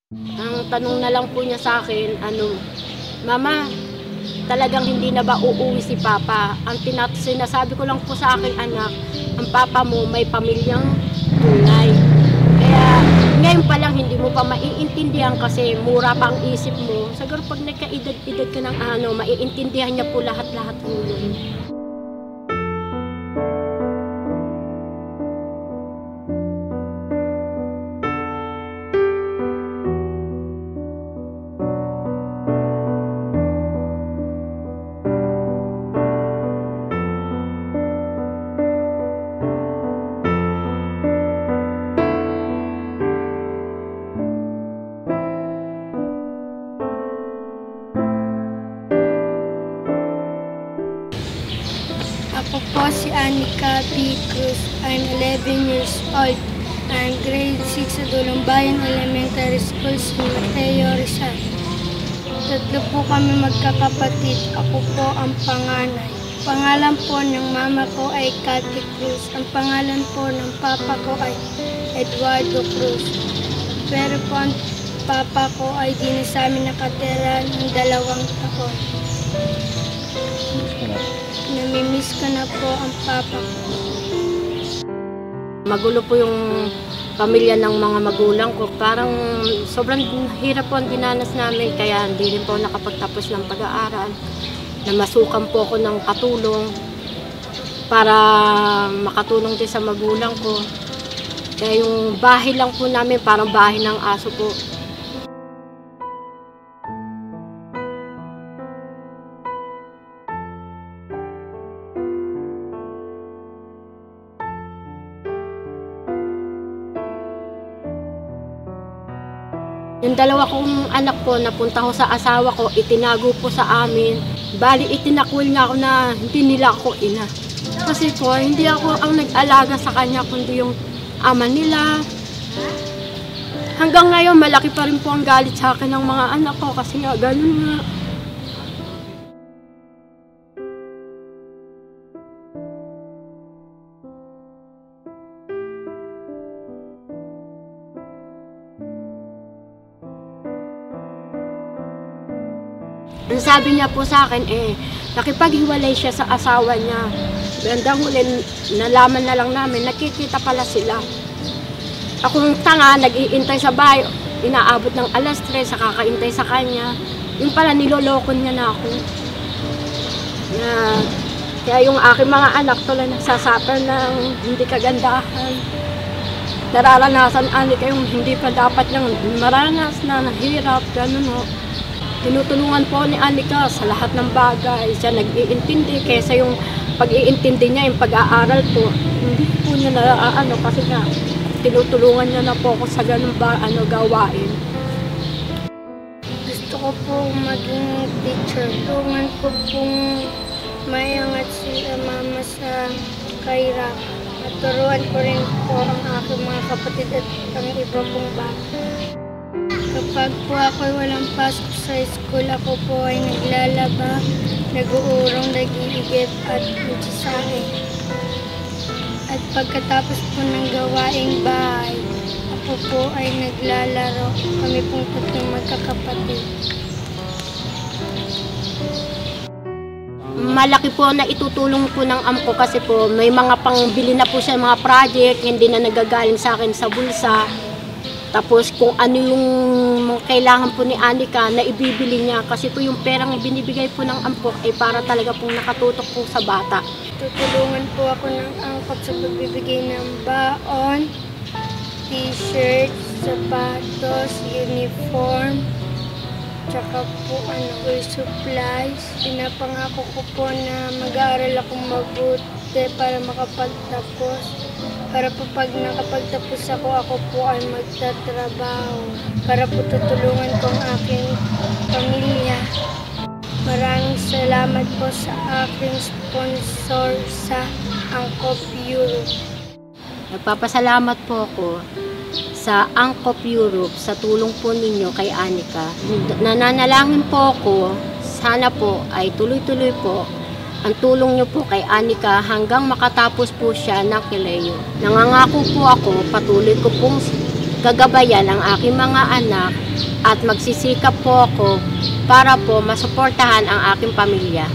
Ang tanong na lang po niya sa akin, "Mama, talagang hindi na ba uuwi si Papa?" Ang sinasabi ko lang po sa aking anak, ang papa mo may pamilyang tunay. Kaya ngayon pa lang hindi mo pa maiintindihan kasi mura pa ang isip mo. Siguro pag nagkaedad-edad ka ng maiintindihan niya po lahat-lahat po yun. Ako po si Anika B. Cruz. I'm 11 years old. I'm grade 6 sa Dulong Bayan Elementary School, San Mateo, Rizal. Tatlo po kami magkakapatid. Ako po ang panganay. Pangalan po ng mama ko ay Cathy Cruz. Ang pangalan po ng papa ko ay Eduardo Cruz. Pero po ang papa ko ay di na sa amin nakatira ng 2 taon. Namimiss ko na po ang papa ko. Magulo po yung pamilya ng mga magulang ko. Parang sobrang hirap po ang dinanas namin, kaya hindi rin po nakapagtapos ng pag-aaral. Namasukan po ako ng katulong para makatulong din sa magulang ko. Kaya yung bahay lang po namin parang bahay ng aso po. Yung 2 kong anak po, napunta ko sa asawa ko, itinago po sa amin. Bali, itinakwil niya ako na hindi nila ako ina. Kasi po, hindi ako ang nag-alaga sa kanya, kundi yung ama nila. Hanggang ngayon, malaki pa rin po ang galit sa akin ng mga anak ko kasi nga, ganun nga. Ang sabi niya po sa akin, nakipaghiwalay siya sa asawa niya. Bandang huli, nalaman na lang namin, nakikita pala sila. Akong tanga, nag-iintay sa bahay, inaabot ng 3:00, kakaintay sa kanya. Yung pala, niloloko niya na ako. Kaya yung aking mga anak tuloy nagsasuffer ng hindi kagandahan. Nararanasan yung hindi pa dapat niyang maranas na nahirap, ganun ho. Tinutulungan po ni Anika sa lahat ng bagay. Siya nag-iintindi kaysa yung pag-iintindi niya, yung pag-aaral po. Hindi po niya kasi nga tinutulungan niya na po ako sa ganun gawain. Gusto ko po maging teacher. Tulungan ko pong mayangat si mama sa kahirapan. At turuan ko rin po ang aking mga kapatid at ang iba pong bata. Kapag po ako'y walang pasok sa school, ako po ay naglalaba, nag-uurong, nag-iigib at nagsasahe. At pagkatapos po ng gawaing bahay, ako po ay naglalaro. Kami pong 3 magkakapatid. Malaki po na itutulong po ng AMCO kasi po may mga pangbili na po siya mga project, hindi na nagagaling sa akin sa bulsa. Tapos kung ano yung kailangan po ni Anika na ibibili niya kasi po yung perang binibigay po ng AMCO ay para talaga pong nakatutok po sa bata. Tutulungan po ako ng angkop sa pagbibigay ng baon, t-shirt, sapatos, uniform, tsaka po school supplies. Pinapangako ko po na mag-aaral akong mabuti para makapagtapos. Para po pag nakapagtapos ako po ay magtatrabaho. Para po tutulungan ko ang aking pamilya. Maraming salamat po sa aking sponsor sa Angkop Europe. Nagpapasalamat po ako sa Angkop Europe sa tulong po ninyo kay Anika. Nananalangin po ako, sana po ay tuloy-tuloy po ang tulong niyo po kay Anika hanggang makatapos po siya ng Kileo. Nangangako po ako, patuloy ko pong gagabayan ang aking mga anak at magsisikap po ako para po masuportahan ang aking pamilya.